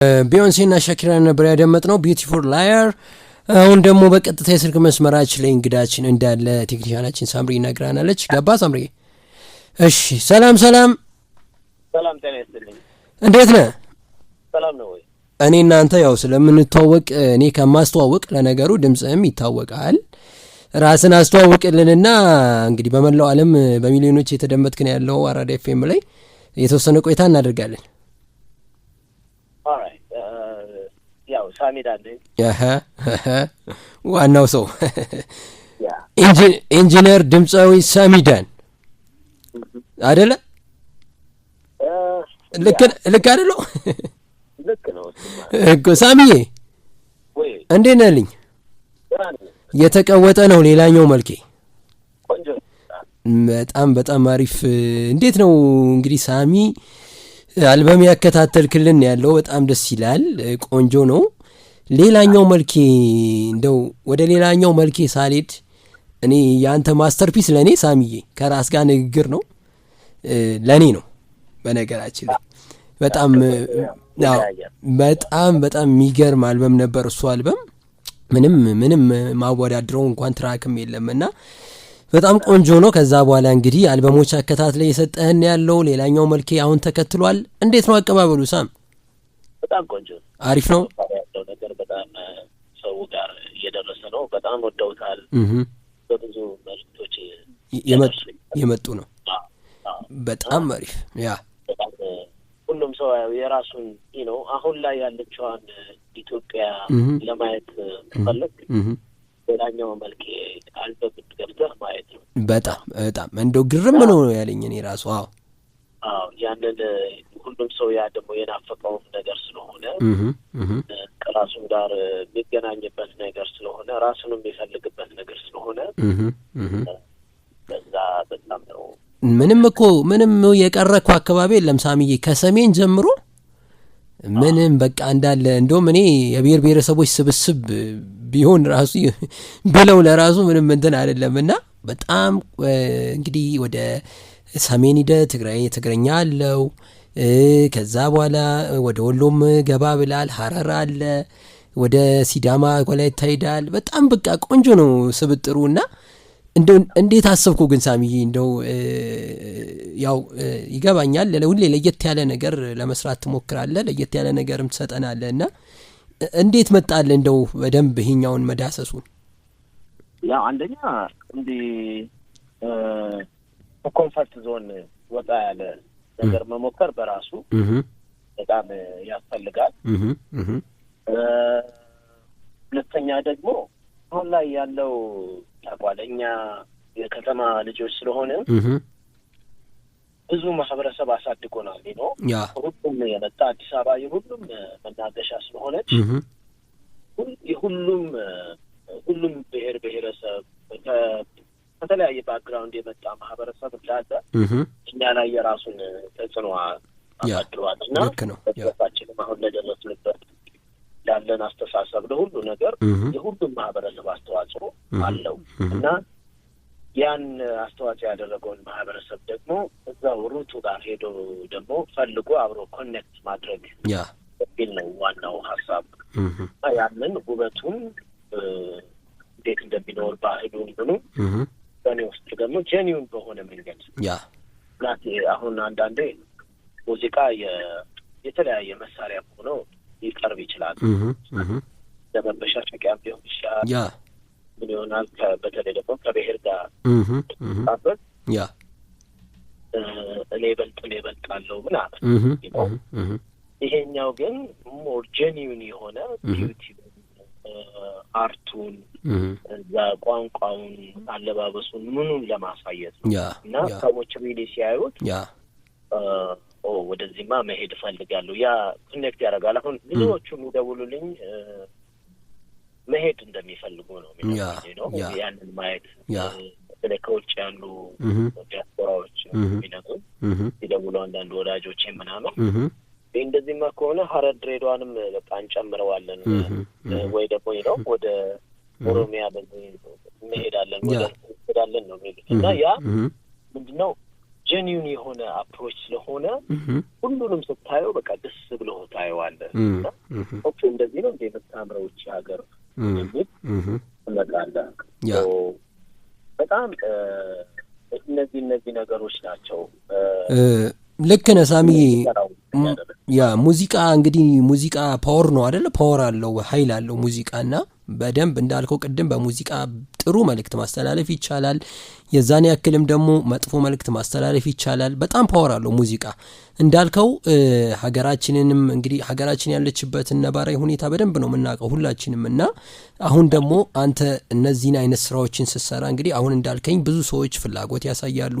ቢዮንሴና ሻኪራ ነበር ያደመጥነው ቢዩቲፉል ላየር። አሁን ደግሞ በቀጥታ የስልክ መስመራችን ላይ እንግዳችን እንዳለ ቴክኒሻናችን ሳምሪ ነግራናለች። ገባ ሳምሪ? እሺ፣ ሰላም ሰላም ሰላም፣ ጤና ይስጥልኝ። እንዴት ነህ? ሰላም ነው ወይ? እኔ እናንተ ያው ስለምንተዋወቅ እኔ ከማስተዋወቅ ለነገሩ ድምጽህም ይታወቃል። ራስን አስተዋውቅልንና እንግዲህ በመላው ዓለም በሚሊዮኖች የተደመጥክ ነው ያለው አራዳ ኤፍኤም ላይ የተወሰነ ቆይታ እናደርጋለን። ያው ሳሚዳን ዋናው ሰው ኢንጂነር ድምፃዊ ሳሚዳን አይደለ? ልክ አይደለ? ልክ ነው እኮ ሳሚዬ፣ እንዴት ነህልኝ? የተቀወጠ ነው ሌላኛው መልኬ። በጣም አሪፍ። እንዴት ነው እንግዲህ ሳሚ አልበም ያከታተልክልን ያለው በጣም ደስ ይላል፣ ቆንጆ ነው። ሌላኛው መልኬ እንደው ወደ ሌላኛው መልኬ ሳልሄድ እኔ ያንተ ማስተርፒስ ለኔ ሳሚዬ ከራስ ጋር ንግግር ነው ለኔ ነው። በነገራችን ላይ በጣም የሚገርም አልበም ነበር እሱ አልበም። ምንም ማወዳድረው እንኳን ትራክም የለምና በጣም ቆንጆ ነው። ከዛ በኋላ እንግዲህ አልበሞች አከታትለ የሰጠህን ያለው ሌላኛው መልኬ አሁን ተከትሏል። እንዴት ነው አቀባበሉ ሳም? በጣም ቆንጆ አሪፍ ነው ያለው ነገር በጣም ሰው ጋር እየደረሰ ነው። በጣም ወደውታል። በብዙ መልእክቶች የመጡ ነው። በጣም አሪፍ። ያ በጣም ሁሉም ሰው የራሱን ነው አሁን ላይ ያለችዋን ኢትዮጵያ ለማየት ተፈልግ ሌላኛው መልኬ አልበም ገብተህ ማየት ነው። በጣም እንደው ግርም ነው ያለኝ እኔ ራሱ። አዎ ያንን ሁሉም ሰው ያ ደግሞ የናፈቀው ነገር ስለሆነ ከራሱም ጋር የሚገናኝበት ነገር ስለሆነ ራሱንም የሚፈልግበት ነገር ስለሆነ በጣም ነው። ምንም የቀረኩ አካባቢ የለም ሳሚዬ፣ ከሰሜን ጀምሮ ምንም በቃ እንዳለ። እንደውም እኔ የብሔር ብሔረሰቦች ስብስብ ቢሆን ራሱ ብለው ለራሱ ምንም እንትን አይደለምና በጣም እንግዲህ ወደ ሰሜን ሂደ ትግረኛ አለው። ከዛ በኋላ ወደ ወሎም ገባ ብላል፣ ሀረር አለ፣ ወደ ሲዳማ ወላይታ ሄዳል። በጣም በቃ ቆንጆ ነው ስብጥሩና እንደው እንዴት አሰብኩ ግን ሳሚዬ፣ እንደው ያው ይገባኛል ሁሌ ለየት ያለ ነገር ለመስራት ትሞክራለህ፣ ለየት ያለ ነገርም ትሰጠናለህና እንዴት መጣለ እንደው በደንብ ይሄኛውን መዳሰሱን? ያው አንደኛ እንዲህ ኮንፈርት ዞን ወጣ ያለ ነገር መሞከር በራሱ በጣም ያስፈልጋል። ሁለተኛ ደግሞ አሁን ላይ ያለው ታቋለኛ የከተማ ልጆች ስለሆነ ብዙ ማህበረሰብ አሳድጎናል ነው። ሁሉም የመጣ አዲስ አበባ የሁሉም መናገሻ ስለሆነች ሁሉም ብሔር ብሔረሰብ ከተለያየ ባክግራውንድ የመጣ ማህበረሰብ እንዳለ እኛ ላይ የራሱን ተጽዕኖ አሳድሯል እና በተለያችንም አሁን ለደረስንበት ያለን አስተሳሰብ ለሁሉ ነገር የሁሉም ማህበረሰብ አስተዋጽኦ አለው እና ያን አስተዋጽኦ ያደረገውን ማህበረሰብ ደግሞ እዛው ሩቱ ጋር ሄዶ ደግሞ ፈልጎ አብሮ ኮኔክት ማድረግ የሚል ነው ዋናው ሀሳብ። ያንን ውበቱን እንዴት እንደሚኖር ባህሉን ምኑ በእኔ ውስጥ ደግሞ ጄኒውን በሆነ መንገድ ናት። አሁን አንዳንዴ ሙዚቃ የተለያየ መሳሪያ ሆኖ ሊቀርብ ይችላል። ለመበሻሸቂያም ቢሆን ይችላል። ምን ይሆናል በተለይ ደግሞ ከብሔር ጋር ታበት እኔ እበልጣለሁ ምናምን ይሄኛው ግን ሞር ጄኒውን የሆነ ቢዩቲ አርቱን እዛ ቋንቋውን አለባበሱን ምኑን ለማሳየት ነው እና ሰዎች ሪሊ ሲያዩት ወደዚህማ መሄድ እፈልጋለሁ። ያ ኮኔክት ያደርጋል። አሁን ብዙዎቹ የሚደውሉልኝ መሄድ እንደሚፈልጉ ነው ነው ያንን ማየት ከውጭ ያሉ ዲያስፖራዎች የሚነግሩ ሲደውሉ አንዳንድ ወዳጆቼ ምናምን እንደዚህማ ከሆነ ሀረር ድሬዳዋንም በቃ እንጨምረዋለን ወይ ደግሞ ነው ወደ ኦሮሚያ እንሄዳለን ነው የሚሉት እና ያ ምንድነው ጀኒዩን የሆነ አፕሮች ስለሆነ ሁሉንም ስታየው በቃ ደስ ብሎ ታየዋለህ። ኦኬ እንደዚህ ነው እንደምታምረው እቺ ሀገር የሚል ተመጣጣ በጣም እነዚህ ነገሮች ናቸው። ልክ ነህ ሳሚ። ያ ሙዚቃ እንግዲህ ሙዚቃ ፓወር ነው አይደለ? ፓወር አለው፣ ኃይል አለው ሙዚቃና በደንብ እንዳልከው ቅድም በሙዚቃ ጥሩ መልእክት ማስተላለፍ ይቻላል። የዛን ያክልም ደግሞ መጥፎ መልእክት ማስተላለፍ ይቻላል። በጣም ፓወር አለው ሙዚቃ እንዳልከው። ሀገራችንንም እንግዲህ ሀገራችን ያለችበትን ነባራዊ ሁኔታ በደንብ ነው የምናውቀው ሁላችንም። እና አሁን ደግሞ አንተ እነዚህን አይነት ስራዎችን ስትሰራ እንግዲህ አሁን እንዳልከኝ ብዙ ሰዎች ፍላጎት ያሳያሉ፣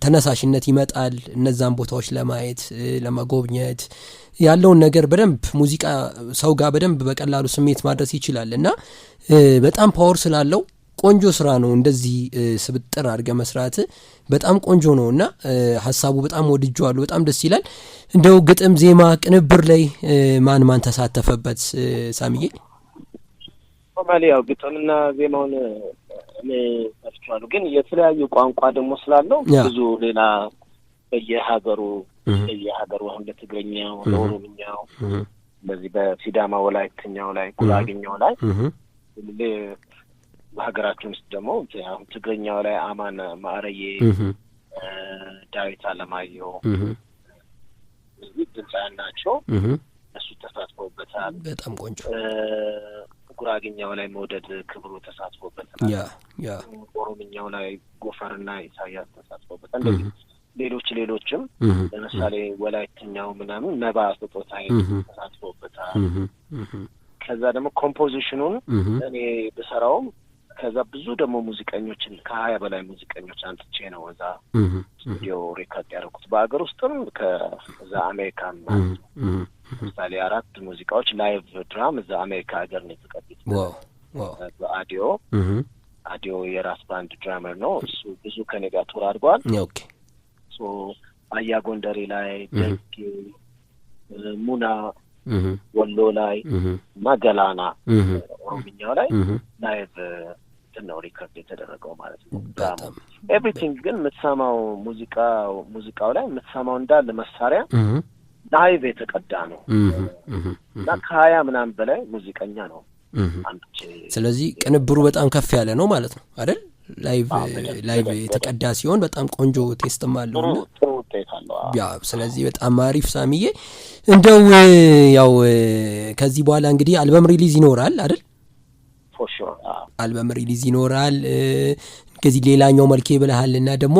ተነሳሽነት ይመጣል እነዛን ቦታዎች ለማየት ለመጎብኘት ያለውን ነገር በደንብ ሙዚቃ ሰው ጋር በደንብ በቀላሉ ስሜት ማድረስ ይችላል። እና በጣም ፓወር ስላለው ቆንጆ ስራ ነው። እንደዚህ ስብጥር አድርገ መስራት በጣም ቆንጆ ነው እና ሀሳቡ በጣም ወድጄዋለሁ። በጣም ደስ ይላል። እንደው ግጥም፣ ዜማ፣ ቅንብር ላይ ማን ተሳተፈበት ሳሚዬ? ኖርማሊ ያው ግጥምና ዜማውን እኔ ሰርቻለሁ፣ ግን የተለያዩ ቋንቋ ደግሞ ስላለው ብዙ ሌላ በየሀገሩ አሁን ለትግርኛው፣ ለኦሮምኛው፣ በዚህ በሲዳማ ወላይትኛው ላይ፣ ጉራጌኛው ላይ በሀገራችን ውስጥ ደግሞ አሁን ትግርኛው ላይ አማን ማዕረዬ፣ ዳዊት አለማየሁ ድምፃውያን ናቸው። እሱ ተሳትፎበታል። በጣም ቆንጆ። ጉራጌኛው ላይ መውደድ ክብሩ ተሳትፎበታል። ኦሮምኛው ላይ ጎፈርና ኢሳያስ ተሳትፎበታል። እንደዚህ ሌሎችም ለምሳሌ ወላይትኛው ምናምን ነባ ስጦታዬ ተሳትፎበታል። ከዛ ደግሞ ኮምፖዚሽኑን እኔ ብሰራውም ከዛ ብዙ ደግሞ ሙዚቀኞችን ከ20 በላይ ሙዚቀኞች አንጥቼ ነው እዛ ስቱዲዮ ሪከርድ ያደረኩት። በአገር ውስጥም ከዛ አሜሪካን ለምሳሌ 4 ሙዚቃዎች ላይቭ ድራም እዛ አሜሪካ ሀገር ነው የተቀዱት። በአዲዮ የራስ ባንድ ድራመር ነው እሱ። ብዙ ከኔ ጋር ቱር አድርጓል። ኦኬ ሶ አያ ጎንደሬ ላይ፣ ደጌ፣ ሙና ወሎ ላይ እና ገላና ኦሮምኛው ላይ ላይቭ ነው ሪከርድ የተደረገው ማለት ነው። ኤቭሪቲንግ ግን የምትሰማው ሙዚቃው ላይ የምትሰማው እንዳለ መሳሪያ ላይቭ የተቀዳ ነው እና ከ20 ምናምን በላይ ሙዚቀኛ ነው አንቺ። ስለዚህ ቅንብሩ በጣም ከፍ ያለ ነው ማለት ነው አይደል? ላይቭ የተቀዳ ሲሆን በጣም ቆንጆ ቴስትም አለው እና ጥሩ ውጤት አለው። ያ ስለዚህ በጣም አሪፍ ሳሚዬ። እንደው ያው ከዚህ በኋላ እንግዲህ አልበም ሪሊዝ ይኖራል አይደል? ፎር ሹር አልበም ሪሊዝ ይኖራል። ከዚህ ሌላኛው መልኬ ብለሃልና ደግሞ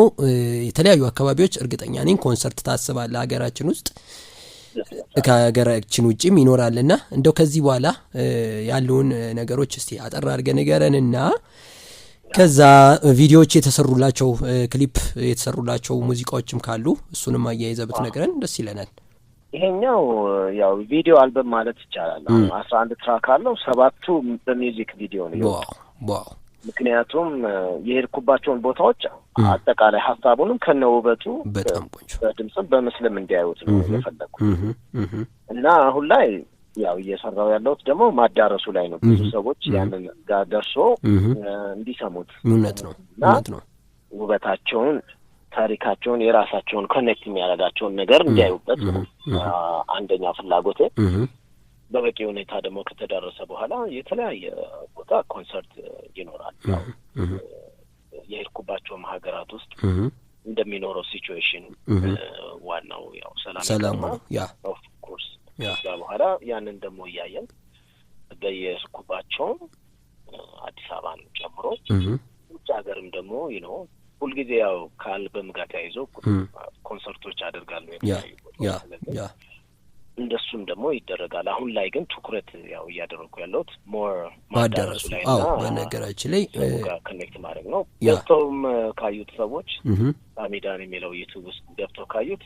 የተለያዩ አካባቢዎች እርግጠኛ ነኝ ኮንሰርት ታስባለህ ሀገራችን ውስጥ ከሀገራችን ውጭም ይኖራልና እንደው ከዚህ በኋላ ያለውን ነገሮች እስቲ አጠር አድርገህ ንገረንና ከዛ ቪዲዮዎች የተሰሩላቸው ክሊፕ የተሰሩላቸው ሙዚቃዎችም ካሉ እሱንም አያይዘህ ብትነግረን ደስ ይለናል። ይሄኛው ያው ቪዲዮ አልበም ማለት ይቻላል። 11 ትራክ አለው። 7ቱ በሚውዚክ ቪዲዮ ነው። ዋው ምክንያቱም የሄድኩባቸውን ቦታዎች አጠቃላይ ሀሳቡንም ከነውበቱ በጣም ቆንጆ በድምጽም በምስልም እንዲያዩት ነው የፈለኩት እና አሁን ላይ ያው እየሰራው ያለሁት ደግሞ ማዳረሱ ላይ ነው። ብዙ ሰዎች ያንን ጋር ደርሶ እንዲሰሙት እውነት ነው ውበታቸውን፣ ታሪካቸውን፣ የራሳቸውን ኮኔክት የሚያደርጋቸውን ነገር እንዲያዩበት አንደኛ ፍላጎቴ። በበቂ ሁኔታ ደግሞ ከተደረሰ በኋላ የተለያየ ቦታ ኮንሰርት ይኖራል። የሄድኩባቸውም ሀገራት ውስጥ እንደሚኖረው ሲቹዌሽን ዋናው ያው ሰላም ነው። ያ ኦፍ ኮርስ ከዛ በኋላ ያንን ደግሞ እያየን በየሄድኩባቸው አዲስ አበባን ጨምሮ ውጭ ሀገርም ደግሞ ሁልጊዜ ያው ከአልበም ጋር ተያይዞ ኮንሰርቶች አደርጋለሁ የተለያዩ እንደሱም ደግሞ ይደረጋል። አሁን ላይ ግን ትኩረት ያው እያደረኩ ያለሁት ሞር ማዳረሱ ላይ ነው። በነገራችን ላይ ኮኔክት ማድረግ ነው። ገብተውም ካዩት ሰዎች ሳሚዳን የሚለው ዩቲዩብ ውስጥ ገብተው ካዩት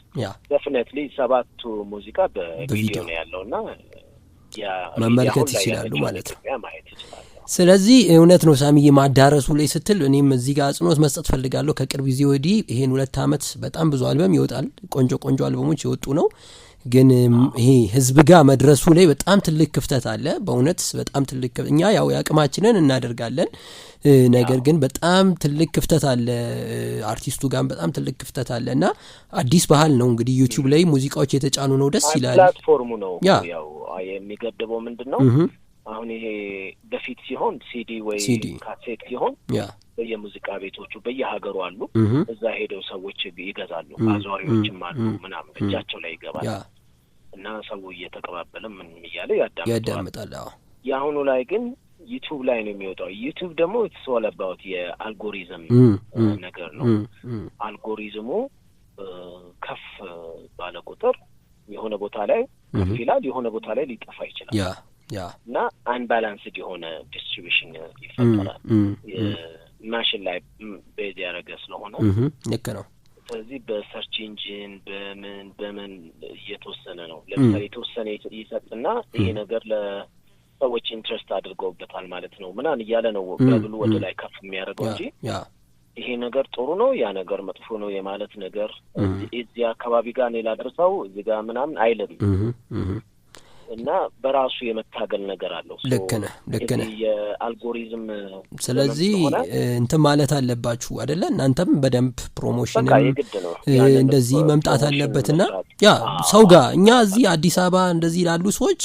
ዴፊኒትሊ 7ቱ ሙዚቃ በቪዲዮ ነው ያለውና መመልከት ይችላሉ ማለት ነው። ስለዚህ እውነት ነው ሳሚዬ ማዳረሱ ላይ ስትል እኔም እዚህ ጋር አጽንኦት መስጠት ፈልጋለሁ። ከቅርብ ጊዜ ወዲህ ይሄን 2 አመት በጣም ብዙ አልበም ይወጣል። ቆንጆ አልበሞች ይወጡ ነው። ግን ይሄ ህዝብ ጋር መድረሱ ላይ በጣም ትልቅ ክፍተት አለ። በእውነት በጣም ትልቅ እኛ ያው ያቅማችንን እናደርጋለን፣ ነገር ግን በጣም ትልቅ ክፍተት አለ። አርቲስቱ ጋር በጣም ትልቅ ክፍተት አለ እና አዲስ ባህል ነው እንግዲህ ዩቲዩብ ላይ ሙዚቃዎች የተጫኑ ነው። ደስ ይላል። ፕላትፎርሙ ነው ያው የሚገድበው ምንድነው አሁን ይሄ በፊት ሲሆን ሲዲ ወይ ካሴት ሲሆን በየሙዚቃ ቤቶቹ በየሀገሩ አሉ። እዛ ሄደው ሰዎች ይገዛሉ፣ አዟሪዎችም አሉ ምናምን እጃቸው ላይ ይገባል እና ሰው እየተቀባበለ ምን እያለ ያዳምጣል። የአሁኑ ላይ ግን ዩቲዩብ ላይ ነው የሚወጣው። ዩቲዩብ ደግሞ ኢትስ ኦል አባውት የአልጎሪዝም ነገር ነው። አልጎሪዝሙ ከፍ ባለ ቁጥር የሆነ ቦታ ላይ ከፍ ይላል፣ የሆነ ቦታ ላይ ሊጠፋ ይችላል እና አንባላንስድ የሆነ ዲስትሪቢዩሽን ይፈጠራል። ማሽን ላይ ቤዝ ያደረገ ስለሆነ ልክ ነው። ስለዚህ በሰርች ኢንጂን በምን እየተወሰነ ነው። ለምሳሌ የተወሰነ ይሰጥና ይሄ ነገር ለሰዎች ኢንትረስት አድርገውበታል ማለት ነው ምናምን እያለ ነው በብሉ ወደ ላይ ከፍ የሚያደርገው እንጂ ይሄ ነገር ጥሩ ነው ያ ነገር መጥፎ ነው የማለት ነገር እዚህ አካባቢ ጋር ነው ላድርሰው እዚህ ጋር ምናምን አይልም እና በራሱ የመታገል ነገር አለው። ልክ ነህ የአልጎሪዝም ስለዚህ እንትን ማለት አለባችሁ አይደለ? እናንተም በደንብ ፕሮሞሽን እንደዚህ መምጣት አለበትና ያ ሰው ጋር እኛ እዚህ አዲስ አበባ እንደዚህ ላሉ ሰዎች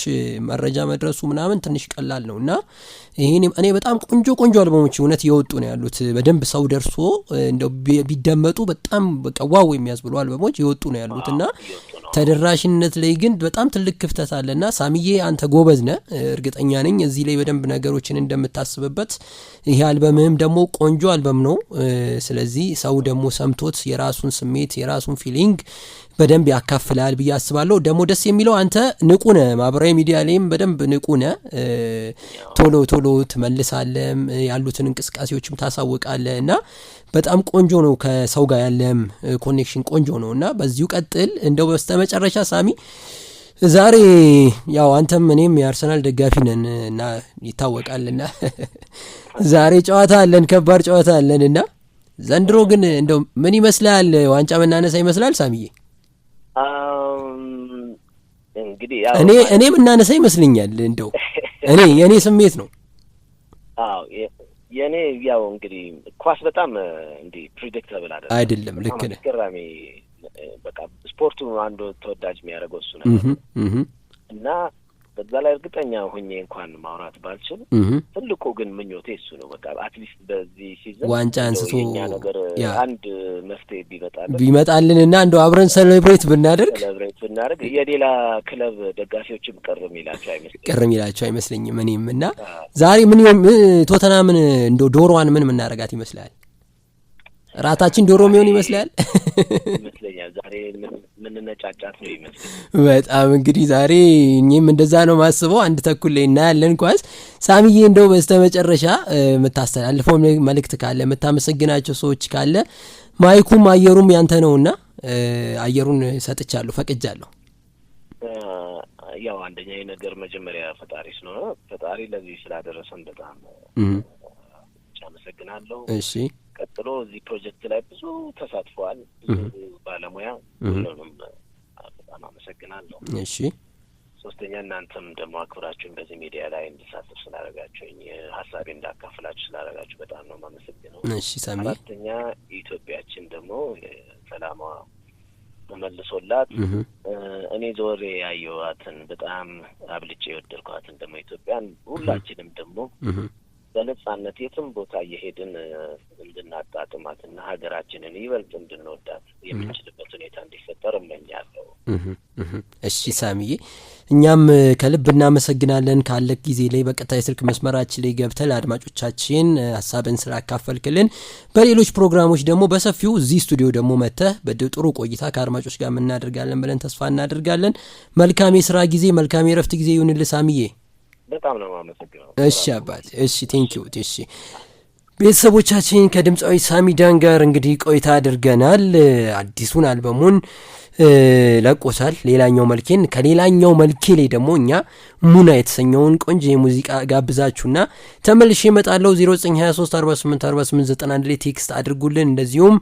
መረጃ መድረሱ ምናምን ትንሽ ቀላል ነውና እኔ በጣም ቆንጆ አልበሞች እውነት እየወጡ ነው ያሉት። በደንብ ሰው ደርሶ እንደው ቢደመጡ በጣም በቃ ዋው የሚያስብሉ አልበሞች እየወጡ ነው ያሉትና ተደራሽነት ላይ ግን በጣም ትልቅ ክፍተት አለና ሳሚዬ አንተ ጎበዝ ነህ፣ እርግጠኛ ነኝ እዚህ ላይ በደንብ ነገሮችን እንደምታስብበት። ይሄ አልበምህም ደግሞ ቆንጆ አልበም ነው። ስለዚህ ሰው ደግሞ ሰምቶት የራሱን ስሜት የራሱን ፊሊንግ በደንብ ያካፍላል ብዬ አስባለሁ። ደግሞ ደስ የሚለው አንተ ንቁ ነህ፣ ማህበራዊ ሚዲያ ላይም በደንብ ንቁ ነህ። ቶሎ ትመልሳለህ፣ ያሉትን እንቅስቃሴዎችም ታሳውቃለህ እና በጣም ቆንጆ ነው። ከሰው ጋር ያለም ኮኔክሽን ቆንጆ ነው እና በዚሁ ቀጥል። እንደው በስተመጨረሻ ሳሚ ዛሬ ያው አንተም እኔም የአርሰናል ደጋፊ ነን እና ይታወቃልና ዛሬ ጨዋታ አለን፣ ከባድ ጨዋታ አለንና ዘንድሮ ግን እንደው ምን ይመስላል? ዋንጫ መናነሳ ይመስላል ሳሚዬ? እንግዲህ እኔ ምናነሳ ይመስልኛል። እንደው የኔ ስሜት ነው። የኔ ያው እንግዲህ ኳስ በጣም እንዴ ፕሪዲክተብል አይደለም። ልክ ነህ። ገራሚ በቃ ስፖርቱ አንዱ ተወዳጅ የሚያደርገው እሱ ነው እና በዛ ላይ እርግጠኛ ሆኜ እንኳን ማውራት ባልችል ትልቁ ግን ምኞቴ እሱ ነው። በቃ አትሊስት በዚህ ሲዝን ዋንጫ አንስቶ ነገር አንድ መፍትሄ ቢመጣልንና እንደው አብረን ሴሌብሬት ብናደርግ የሌላ ክለብ ደጋፊዎችም ቅር የሚላቸው አይመስለኝም እኔም። እና ዛሬ ምን ቶተናምን እንደው ዶሮዋን ምን እናደርጋት ይመስላል? ራታችን ዶሮ የሚሆን ይመስላል። ዛሬ ምን ነጫጫት ነው ይመስላል። በጣም እንግዲህ ዛሬ እኔም እንደዛ ነው ማስበው። 1:30 ላይ እናያለን ኳስ። ሳሚዬ እንደው በስተመጨረሻ የምታስተላልፈው መልእክት ካለ የምታመሰግናቸው ሰዎች ካለ ማይኩም አየሩም ያንተ ነውና አየሩን ሰጥቻለሁ፣ ፈቅጃለሁ። ያው አንደኛ ነገር መጀመሪያ ፈጣሪ ስለሆነ ፈጣሪ ለዚህ ስላደረሰን በጣም አመሰግናለሁ። እሺ ቀጥሎ እዚህ ፕሮጀክት ላይ ብዙ ተሳትፏል ብዙ ባለሙያ ሁሉንም በጣም አመሰግናለሁ። እሺ ሶስተኛ እናንተም ደግሞ አክብራችሁን በዚህ ሚዲያ ላይ እንድሳተፍ ስላደረጋችሁኝ ሀሳቤ እንዳካፍላችሁ ስላደረጋችሁ በጣም ነው የማመሰግነው። እሺ ሳሚ። አራተኛ ኢትዮጵያችን ደግሞ ሰላሟ ተመልሶላት እኔ ዞሬ ያየኋትን በጣም አብልጬ የወደድኳትን ደግሞ ኢትዮጵያን ሁላችንም ደግሞ በነጻነት የትም ቦታ እየሄድን እንድናጣጥማትና ሀገራችንን ይበልጥ እንድንወዳት የምንችልበት ሁኔታ እንዲፈጠር እመኛለሁ። እሺ ሳሚዬ፣ እኛም ከልብ እናመሰግናለን። ካለ ጊዜ ላይ በቀጣይ ስልክ መስመራችን ላይ ገብተህ ለአድማጮቻችን ሀሳብን ስላካፈልክልን፣ በሌሎች ፕሮግራሞች ደግሞ በሰፊው እዚህ ስቱዲዮ ደግሞ መጥተህ በጥሩ ቆይታ ከአድማጮች ጋር እናደርጋለን ብለን ተስፋ እናደርጋለን። መልካም የስራ ጊዜ፣ መልካም የረፍት ጊዜ ይሁንልህ ሳሚዬ። በጣም ነው የማመሰግነው። እሺ አባት፣ እሺ ቴንኪው። እሺ ቤተሰቦቻችን ከድምፃዊ ሳሚዳን ጋር እንግዲህ ቆይታ አድርገናል። አዲሱን አልበሙን ለቆሳል። ሌላኛው መልኬን ከሌላኛው መልኬ ላይ ደግሞ እኛ ሙና የተሰኘውን ቆንጆ የሙዚቃ ጋብዛችሁና ተመልሼ እመጣለሁ። 0923484891 ላይ ቴክስት አድርጉልን። እንደዚሁም